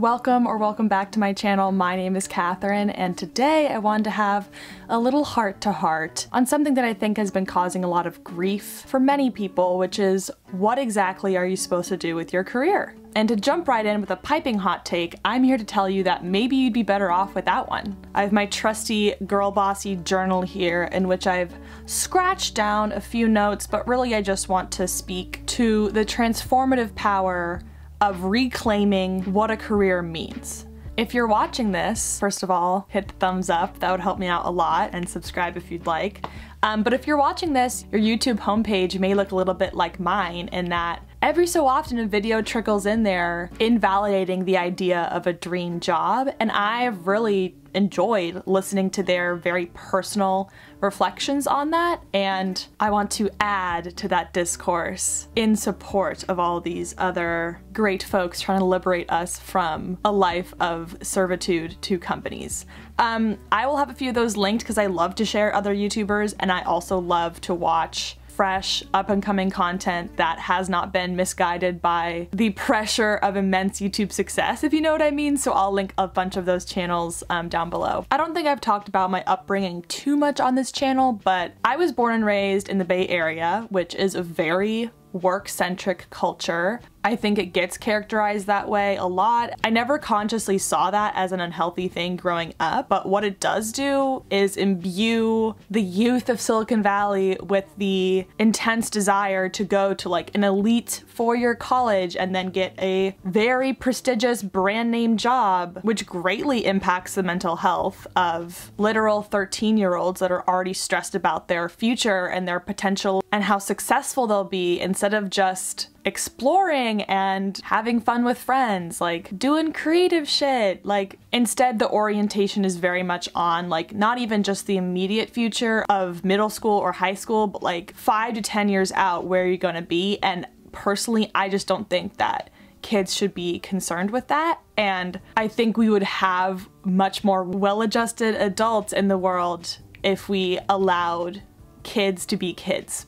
Welcome back to my channel. My name is Catherine, and today I wanted to have a little heart-to-heart on something that I think has been causing a lot of grief for many people, which is what exactly are you supposed to do with your career? And to jump right in with a piping hot take, I'm here to tell you that maybe you'd be better off without one. I have my trusty girl bossy journal here in which I've scratched down a few notes, but really I just want to speak to the transformative power of reclaiming what a career means. If you're watching this, first of all, hit the thumbs up, that would help me out a lot, and subscribe if you'd like. But if you're watching this, your YouTube homepage may look a little bit like mine in that every so often a video trickles in there invalidating the idea of a dream job, and I've really enjoyed listening to their very personal reflections on that, and I want to add to that discourse in support of all these other great folks trying to liberate us from a life of servitude to companies. I will have a few of those linked because I love to share other YouTubers, and I also love to watch fresh, up-and-coming content that has not been misguided by the pressure of immense YouTube success, if you know what I mean, so I'll link a bunch of those channels down below. I don't think I've talked about my upbringing too much on this channel, but I was born and raised in the Bay Area, which is a very work-centric culture. I think it gets characterized that way a lot. I never consciously saw that as an unhealthy thing growing up, but what it does do is imbue the youth of Silicon Valley with the intense desire to go to like an elite four-year college and then get a very prestigious brand name job, which greatly impacts the mental health of literal 13-year-olds that are already stressed about their future and their potential and how successful they'll be, instead of just exploring and having fun with friends, like doing creative shit. Like, instead the orientation is very much on like not even just the immediate future of middle school or high school, but like 5 to 10 years out, where you're gonna be. And personally, I just don't think that kids should be concerned with that. And I think we would have much more well-adjusted adults in the world if we allowed kids to be kids.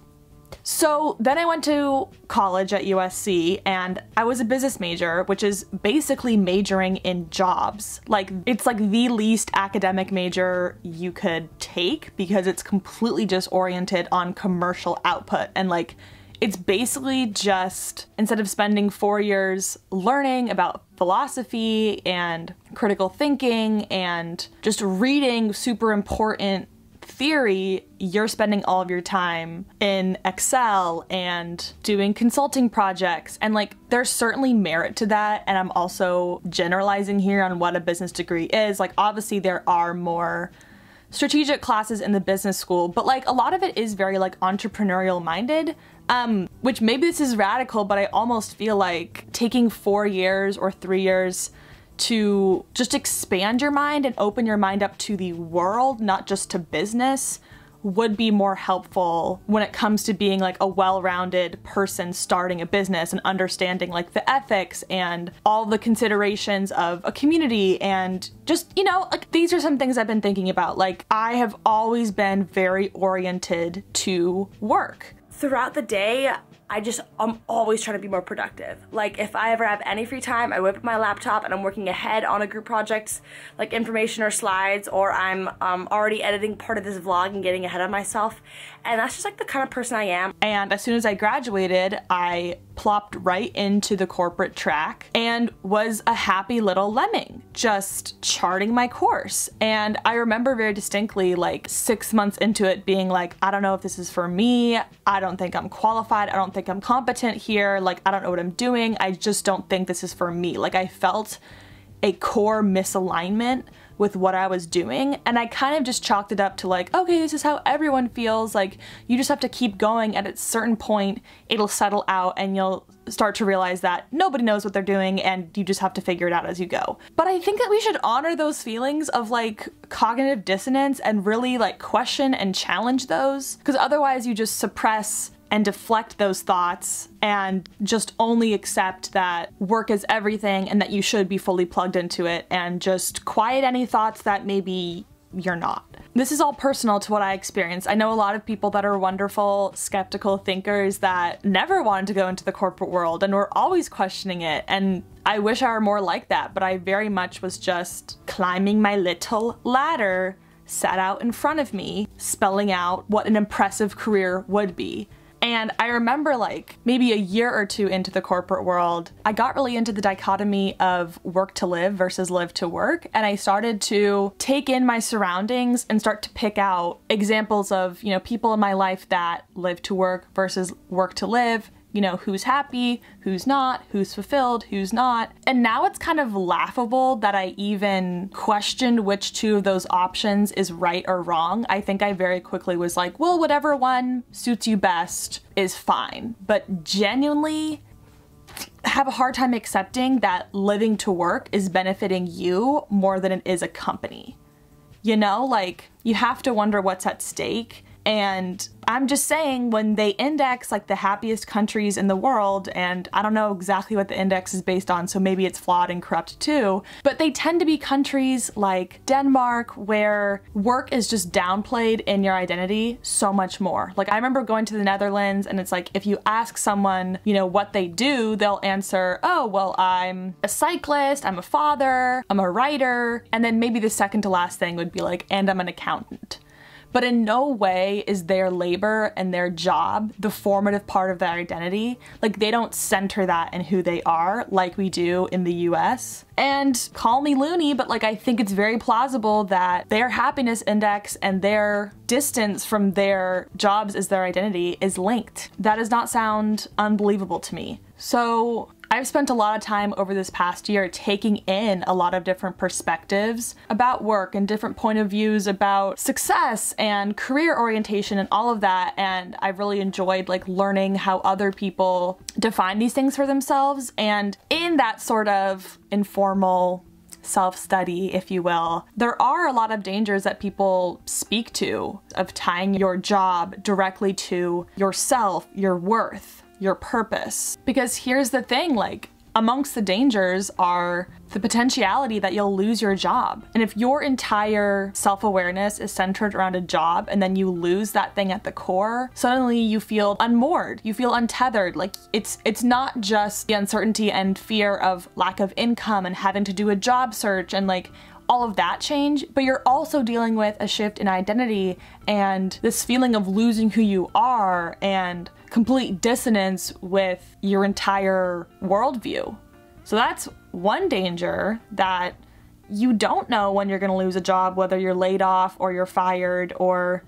So then I went to college at USC, and I was a business major, which is basically majoring in jobs. Like, it's like the least academic major you could take because it's completely just oriented on commercial output. And like, it's basically just, instead of spending 4 years learning about philosophy and critical thinking and just reading super important theory, you're spending all of your time in Excel and doing consulting projects. And like, there's certainly merit to that, and I'm also generalizing here on what a business degree is. Like, obviously there are more strategic classes in the business school, but like a lot of it is very like entrepreneurial minded, which maybe this is radical, but I almost feel like taking 4 years or 3 years to just expand your mind and open your mind up to the world, not just to business, would be more helpful when it comes to being like a well-rounded person starting a business and understanding like the ethics and all the considerations of a community. And just, you know, like, these are some things I've been thinking about. Like, I have always been very oriented to work. Throughout the day, I'm always trying to be more productive. Like, if I ever have any free time, I whip up my laptop and I'm working ahead on a group project, like information or slides, or I'm already editing part of this vlog and getting ahead of myself. And that's just like the kind of person I am. And as soon as I graduated, I plopped right into the corporate track and was a happy little lemming, just charting my course. And I remember very distinctly, like 6 months into it, being like, I don't know if this is for me. I don't think I'm qualified. I don't think I'm competent here. Like, I don't know what I'm doing. I just don't think this is for me. Like, I felt a core misalignment with what I was doing, and I kind of just chalked it up to like, okay, this is how everyone feels. Like, you just have to keep going, and at a certain point it'll settle out and you'll start to realize that nobody knows what they're doing and you just have to figure it out as you go. But I think that we should honor those feelings of like cognitive dissonance and really like question and challenge those, because otherwise you just suppress and deflect those thoughts and just only accept that work is everything and that you should be fully plugged into it, and just quiet any thoughts that maybe you're not. This is all personal to what I experienced. I know a lot of people that are wonderful, skeptical thinkers that never wanted to go into the corporate world and were always questioning it. And I wish I were more like that, but I very much was just climbing my little ladder set out in front of me, spelling out what an impressive career would be. And I remember like maybe a year or two into the corporate world, I got really into the dichotomy of work to live versus live to work. And I started to take in my surroundings and start to pick out examples of, people in my life that live to work versus work to live. Who's happy, who's not, who's fulfilled, who's not. And now it's kind of laughable that I even questioned which two of those options is right or wrong. I think I very quickly was like, well, whatever one suits you best is fine. But genuinely have a hard time accepting that living to work is benefiting you more than it is a company. You have to wonder what's at stake. And I'm just saying, when they index like the happiest countries in the world, and I don't know exactly what the index is based on, so maybe it's flawed and corrupt too, but they tend to be countries like Denmark where work is just downplayed in your identity so much more. Like I remember going to the Netherlands and it's like, if you ask someone, what they do, they'll answer, oh, well, I'm a cyclist, I'm a father, I'm a writer, and then maybe the second to last thing would be like, and I'm an accountant. But in no way is their labor and their job the formative part of their identity. Like they don't center that in who they are like we do in the US. And call me loony, but like I think it's very plausible that their happiness index and their distance from their jobs as their identity is linked. That does not sound unbelievable to me. So I've spent a lot of time over this past year taking in a lot of different perspectives about work and different point of views about success and career orientation and all of that. And I've really enjoyed like learning how other people define these things for themselves. And in that sort of informal self-study, if you will, there are a lot of dangers that people speak to of tying your job directly to yourself, your worth, your purpose. Because here's the thing, like amongst the dangers are the potentiality that you'll lose your job. And if your entire self-awareness is centered around a job and then you lose that thing at the core, suddenly you feel unmoored, you feel untethered. Like it's not just the uncertainty and fear of lack of income and having to do a job search and like all of that change, but you're also dealing with a shift in identity and this feeling of losing who you are and complete dissonance with your entire worldview. So that's one danger, that you don't know when you're going to lose a job, whether you're laid off or you're fired or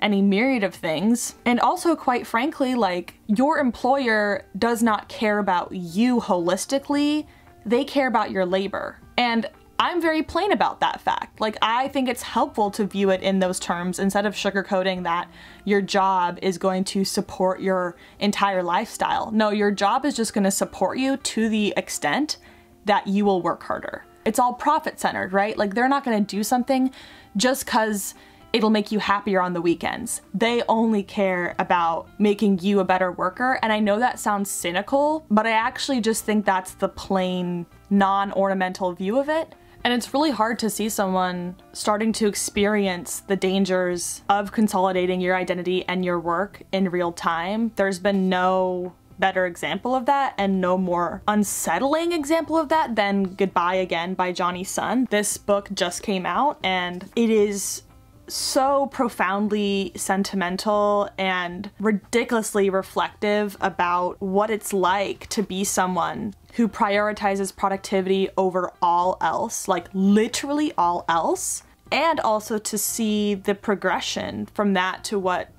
any myriad of things. And also, quite frankly, like your employer does not care about you holistically, they care about your labor. And I'm very plain about that fact. Like, I think it's helpful to view it in those terms instead of sugarcoating that your job is going to support your entire lifestyle. No, your job is just going to support you to the extent that you will work harder. It's all profit-centered, right? Like, they're not going to do something just because it'll make you happier on the weekends. They only care about making you a better worker. And I know that sounds cynical, but I actually just think that's the plain, non-ornamental view of it. And it's really hard to see someone starting to experience the dangers of consolidating your identity and your work in real time. There's been no better example of that and no more unsettling example of that than Goodbye Again by Johnny Sun. This book just came out and it is so profoundly sentimental and ridiculously reflective about what it's like to be someone who prioritizes productivity over all else, like literally all else, and also to see the progression from that to what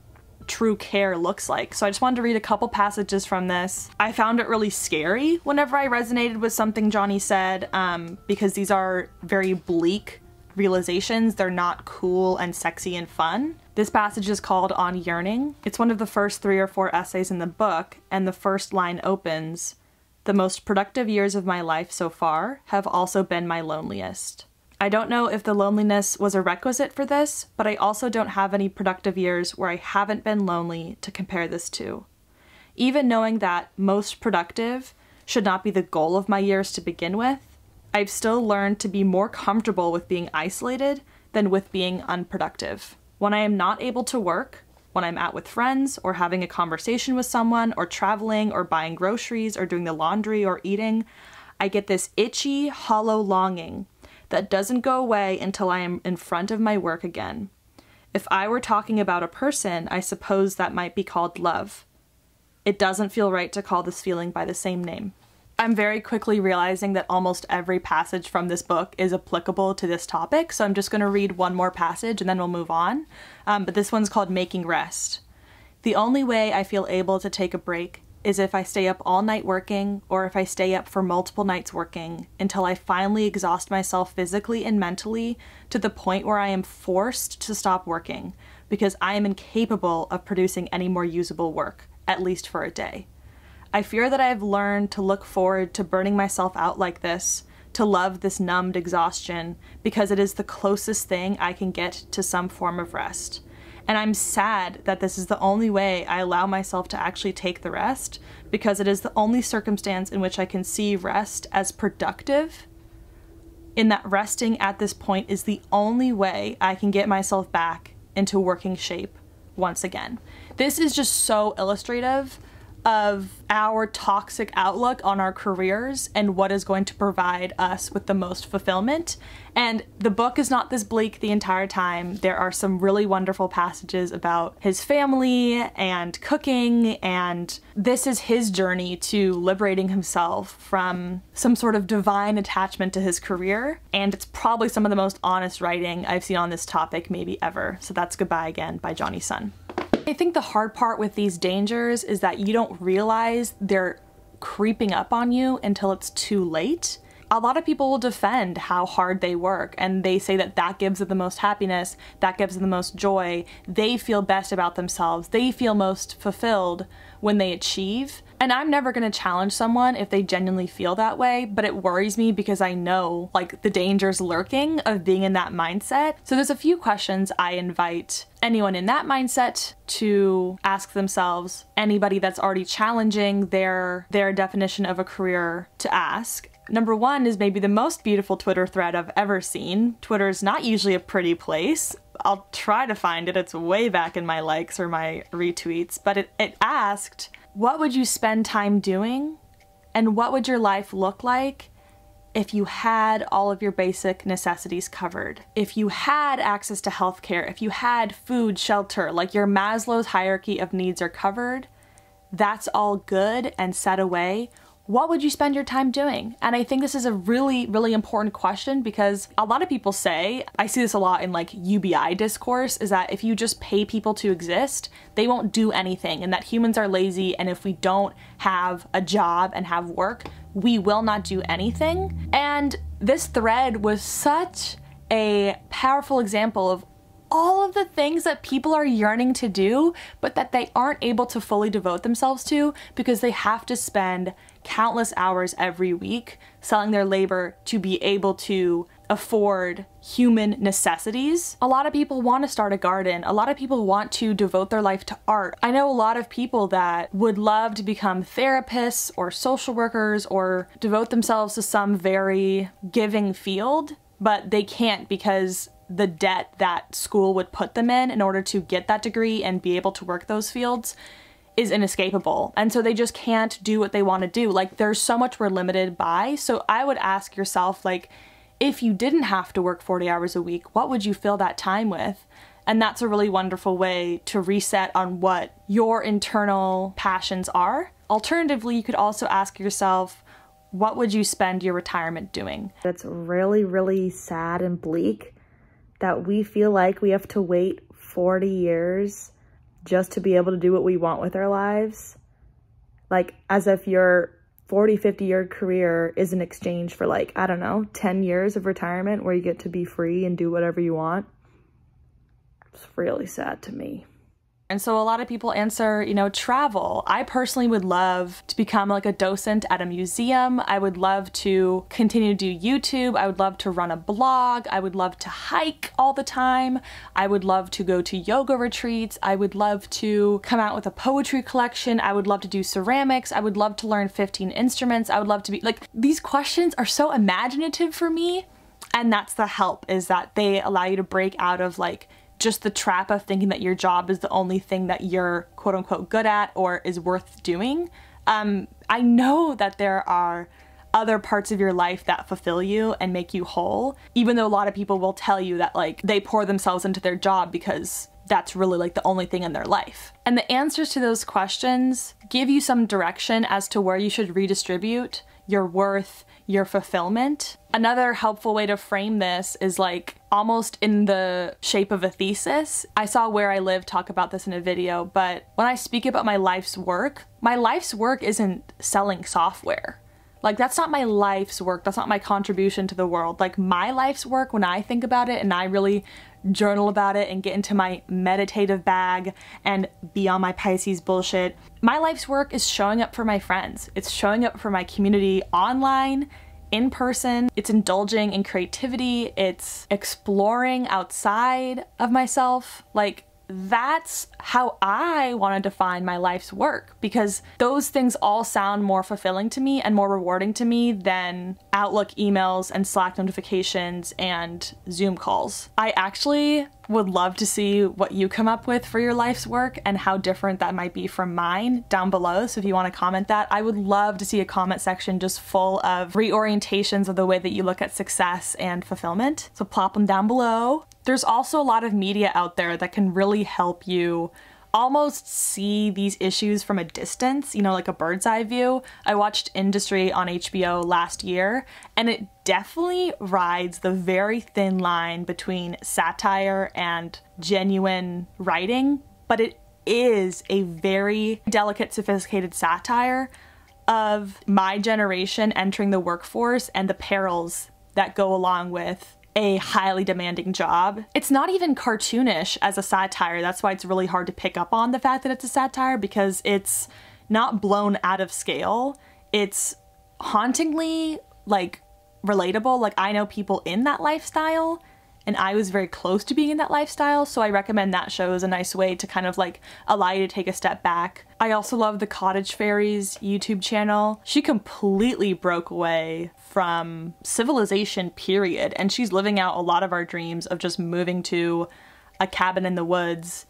true care looks like. So I just wanted to read a couple passages from this. I found it really scary whenever I resonated with something Johnny said, because these are very bleak realizations. They're not cool and sexy and fun. This passage is called On Yearning. It's one of the first 3 or 4 essays in the book, and the first line opens, "The most productive years of my life so far have also been my loneliest. I don't know if the loneliness was a requisite for this, but I also don't have any productive years where I haven't been lonely to compare this to. Even knowing that most productive should not be the goal of my years to begin with, I've still learned to be more comfortable with being isolated than with being unproductive. When I am not able to work, when I'm out with friends or having a conversation with someone or traveling or buying groceries or doing the laundry or eating, I get this itchy, hollow longing that doesn't go away until I am in front of my work again. If I were talking about a person, I suppose that might be called love. It doesn't feel right to call this feeling by the same name. I'm very quickly realizing that almost every passage from this book is applicable to this topic, so I'm just going to read one more passage and then we'll move on. But this one's called Making Rest. The only way I feel able to take a break is if I stay up all night working, or if I stay up for multiple nights working, until I finally exhaust myself physically and mentally to the point where I am forced to stop working, because I am incapable of producing any more usable work, at least for a day. I fear that I have learned to look forward to burning myself out like this, to love this numbed exhaustion, because it is the closest thing I can get to some form of rest. And I'm sad that this is the only way I allow myself to actually take the rest, because it is the only circumstance in which I can see rest as productive, in that resting at this point is the only way I can get myself back into working shape once again. This is just so illustrative of our toxic outlook on our careers and what is going to provide us with the most fulfillment. And the book is not this bleak the entire time. There are some really wonderful passages about his family and cooking, and this is his journey to liberating himself from some sort of divine attachment to his career. And it's probably some of the most honest writing I've seen on this topic maybe ever. So that's Goodbye Again by Johnny Sun. I think the hard part with these dangers is that you don't realize they're creeping up on you until it's too late. A lot of people will defend how hard they work, and they say that that gives them the most happiness, that gives them the most joy, they feel best about themselves, they feel most fulfilled when they achieve. And I'm never going to challenge someone if they genuinely feel that way, but it worries me because I know like the dangers lurking of being in that mindset. So there's a few questions I invite anyone in that mindset to ask themselves, anybody that's already challenging their definition of a career to ask. Number one is maybe the most beautiful Twitter thread I've ever seen. Twitter is not usually a pretty place. I'll try to find it. It's way back in my likes or my retweets, but it asked, what would you spend time doing? And what would your life look like if you had all of your basic necessities covered? If you had access to healthcare, if you had food, shelter, like your Maslow's hierarchy of needs are covered, that's all good and set away. What would you spend your time doing? And I think this is a really, really important question, because a lot of people say, I see this a lot in like UBI discourse, is that if you just pay people to exist, they won't do anything, and that humans are lazy, and if we don't have a job and have work, we will not do anything. And this thread was such a powerful example of all of the things that people are yearning to do, but that they aren't able to fully devote themselves to because they have to spend countless hours every week selling their labor to be able to afford human necessities. A lot of people want to start a garden. A lot of people want to devote their life to art. I know a lot of people that would love to become therapists or social workers or devote themselves to some very giving field, but they can't because the debt that school would put them in order to get that degree and be able to work those fields is inescapable. And so they just can't do what they want to do. Like, there's so much we're limited by. So I would ask yourself, like, if you didn't have to work 40 hours a week, what would you fill that time with? And that's a really wonderful way to reset on what your internal passions are. Alternatively, you could also ask yourself, what would you spend your retirement doing? It's really, really sad and bleak that we feel like we have to wait 40 years just to be able to do what we want with our lives. Like, as if your 40, 50-year career is in exchange for, like, I don't know, 10 years of retirement where you get to be free and do whatever you want. It's really sad to me. And so a lot of people answer, you know, travel. I personally would love to become like a docent at a museum. I would love to continue to do YouTube. I would love to run a blog. I would love to hike all the time. I would love to go to yoga retreats. I would love to come out with a poetry collection. I would love to do ceramics. I would love to learn 15 instruments. I would love to be like, these questions are so imaginative for me. And that's the help, is that they allow you to break out of like just the trap of thinking that your job is the only thing that you're quote unquote good at or is worth doing. I know that there are other parts of your life that fulfill you and make you whole, even though a lot of people will tell you that like they pour themselves into their job because that's really like the only thing in their life. And the answers to those questions give you some direction as to where you should redistribute your worth, your fulfillment. Another helpful way to frame this is like almost in the shape of a thesis. I saw Where I Live talk about this in a video, but when I speak about my life's work isn't selling software. Like, that's not my life's work. That's not my contribution to the world. Like, my life's work, when I think about it and I really journal about it and get into my meditative bag and be on my Pisces bullshit, my life's work is showing up for my friends. It's showing up for my community online, in person. It's indulging in creativity. It's exploring outside of myself. Like, that's how I want to define my life's work, because those things all sound more fulfilling to me and more rewarding to me than Outlook emails and Slack notifications and Zoom calls. I actually would love to see what you come up with for your life's work and how different that might be from mine down below. So if you want to comment that, I would love to see a comment section just full of reorientations of the way that you look at success and fulfillment. So plop them down below. There's also a lot of media out there that can really help you almost see these issues from a distance, you know, like a bird's eye view. I watched Industry on HBO last year, and it definitely rides the very thin line between satire and genuine writing, but it is a very delicate, sophisticated satire of my generation entering the workforce and the perils that go along with a highly demanding job. It's not even cartoonish as a satire. That's why it's really hard to pick up on the fact that it's a satire, because it's not blown out of scale. It's hauntingly like relatable. Like, I know people in that lifestyle, and I was very close to being in that lifestyle, so I recommend that show as a nice way to kind of like allow you to take a step back. I also love the Cottage Fairies YouTube channel. She completely broke away from civilization, period, and she's living out a lot of our dreams of just moving to a cabin in the woods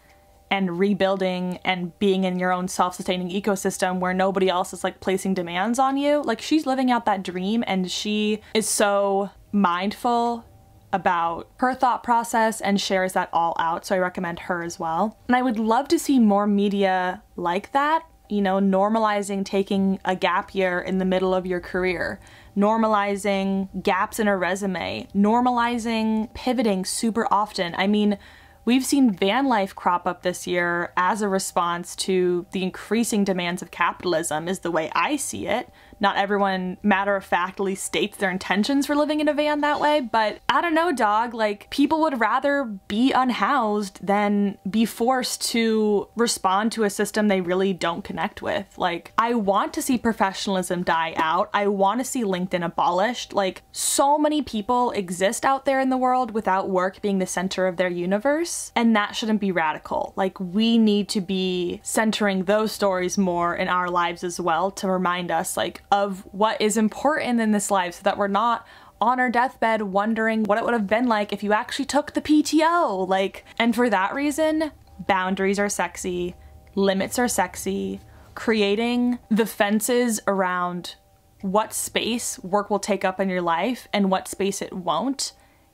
and rebuilding and being in your own self-sustaining ecosystem where nobody else is like placing demands on you. Like, she's living out that dream, and she is so mindful about her thought process and shares that all out, so I recommend her as well. And I would love to see more media like that, you know, normalizing taking a gap year in the middle of your career, normalizing gaps in a resume, normalizing pivoting super often. I mean, we've seen van life crop up this year as a response to the increasing demands of capitalism, is the way I see it. Not everyone matter-of-factly states their intentions for living in a van that way, but I don't know, dog. Like, people would rather be unhoused than be forced to respond to a system they really don't connect with. Like, I want to see professionalism die out. I want to see LinkedIn abolished. Like, so many people exist out there in the world without work being the center of their universe, and that shouldn't be radical. Like, we need to be centering those stories more in our lives as well, to remind us, like, of what is important in this life, so that we're not on our deathbed wondering what it would have been like if you actually took the PTO. Like, and for that reason, boundaries are sexy, limits are sexy, creating the fences around what space work will take up in your life and what space it won't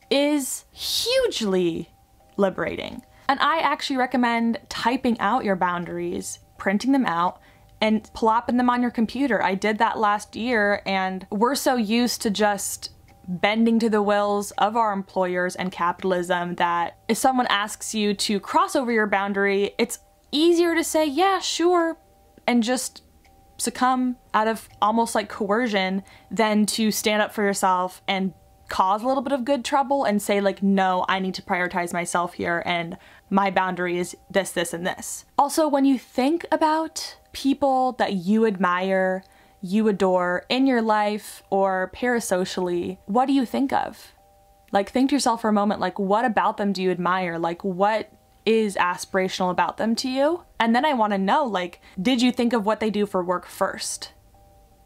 is hugely liberating. And I actually recommend typing out your boundaries, printing them out, and plopping them on your computer. I did that last year, and we're so used to just bending to the wills of our employers and capitalism that if someone asks you to cross over your boundary, it's easier to say, yeah, sure, and just succumb out of almost like coercion than to stand up for yourself and cause a little bit of good trouble and say like, no, I need to prioritize myself here and my boundary is this, this, and this. Also, when you think about people that you admire, you adore in your life or parasocially, what do you think of? Like, think to yourself for a moment, like, what about them do you admire? Like, what is aspirational about them to you? And then I want to know, like, did you think of what they do for work first?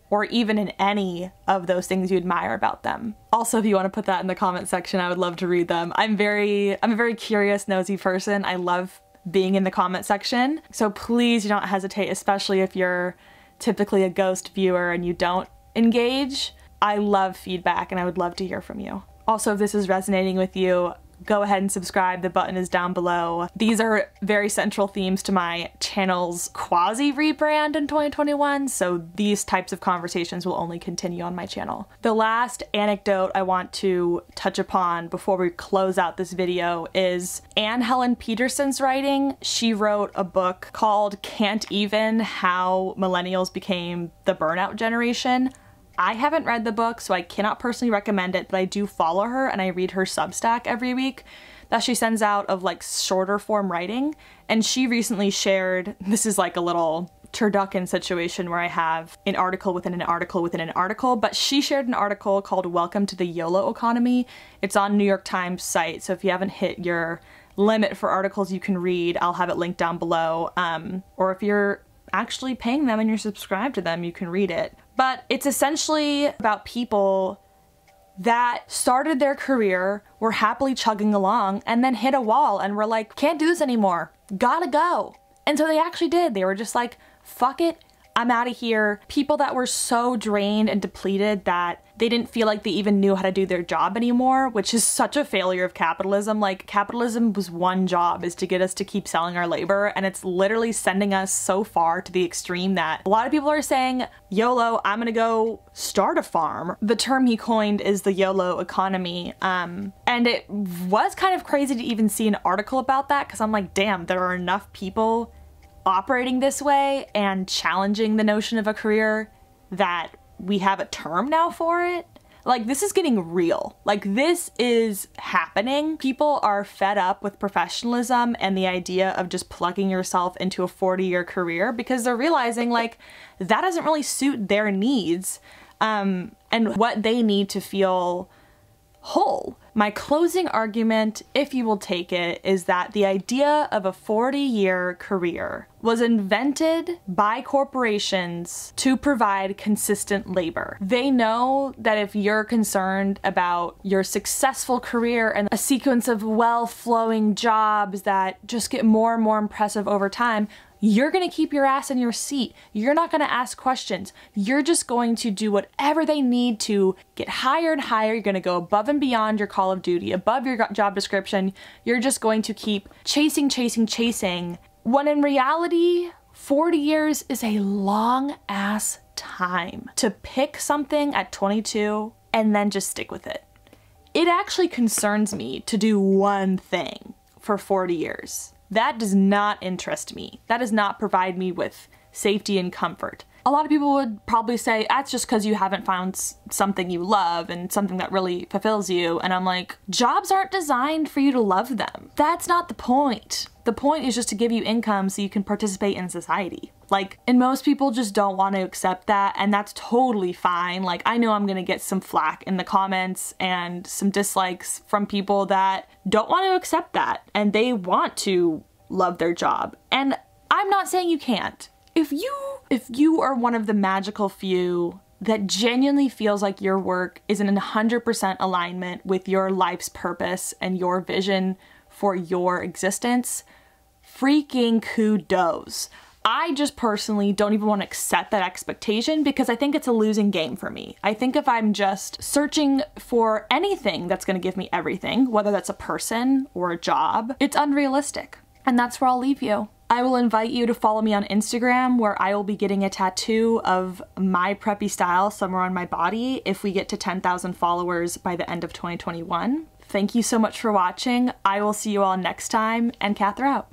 or even in any of those things you admire about them. Also, if you want to put that in the comment section, I would love to read them. I'm a very curious, nosy person. I love being in the comment section. So please do not hesitate, especially if you're typically a ghost viewer and you don't engage. I love feedback and I would love to hear from you. Also, if this is resonating with you, go ahead and subscribe. The button is down below. These are very central themes to my channel's quasi rebrand in 2021, so these types of conversations will only continue on my channel. The last anecdote I want to touch upon before we close out this video is Anne Helen Peterson's writing. She wrote a book called Can't Even: How Millennials Became the Burnout Generation. I haven't read the book, so I cannot personally recommend it, but I do follow her and I read her Substack every week that she sends out of like shorter form writing. And she recently shared, this is like a little turducken situation where I have an article within an article within an article, but she shared an article called Welcome to the YOLO Economy. It's on New York Times site, so if you haven't hit your limit for articles you can read, I'll have it linked down below. Or if you're actually paying them and you're subscribed to them, you can read it. But it's essentially about people that started their career, were happily chugging along, and then hit a wall and were like, can't do this anymore, gotta go. And so they actually did. They were just like, fuck it, I'm out of here. People that were so drained and depleted that they didn't feel like they even knew how to do their job anymore, which is such a failure of capitalism. Like, capitalism was one job, is to get us to keep selling our labor, and it's literally sending us so far to the extreme that a lot of people are saying, YOLO, I'm gonna go start a farm. The term he coined is the YOLO economy, and it was kind of crazy to even see an article about that, because I'm like, damn, there are enough people operating this way and challenging the notion of a career that we have a term now for it. Like, this is getting real. Like, this is happening. People are fed up with professionalism and the idea of just plugging yourself into a 40-year career because they're realizing, like, that doesn't really suit their needs and what they need to feel whole. My closing argument, if you will take it, is that the idea of a 40-year career was invented by corporations to provide consistent labor. They know that if you're concerned about your successful career and a sequence of well-flowing jobs that just get more and more impressive over time, you're gonna keep your ass in your seat. You're not gonna ask questions. You're just going to do whatever they need to get higher and higher. You're gonna go above and beyond your Call of Duty, above your job description. You're just going to keep chasing, chasing, chasing. When in reality, 40 years is a long ass time to pick something at 22 and then just stick with it. It actually concerns me to do one thing for 40 years. That does not interest me. That does not provide me with safety and comfort. A lot of people would probably say, that's just because you haven't found something you love and something that really fulfills you. And I'm like, jobs aren't designed for you to love them. That's not the point. The point is just to give you income so you can participate in society. Like, and most people just don't want to accept that, and that's totally fine. Like, I know I'm gonna get some flack in the comments and some dislikes from people that don't want to accept that, and they want to love their job. And I'm not saying you can't. If you are one of the magical few that genuinely feels like your work is in 100% alignment with your life's purpose and your vision for your existence, freaking kudos. I just personally don't even want to accept that expectation because I think it's a losing game for me. I think if I'm just searching for anything that's going to give me everything, whether that's a person or a job, it's unrealistic. And that's where I'll leave you. I will invite you to follow me on Instagram, where I will be getting a tattoo of my preppy style somewhere on my body if we get to 10,000 followers by the end of 2021. Thank you so much for watching. I will see you all next time, and Katherout.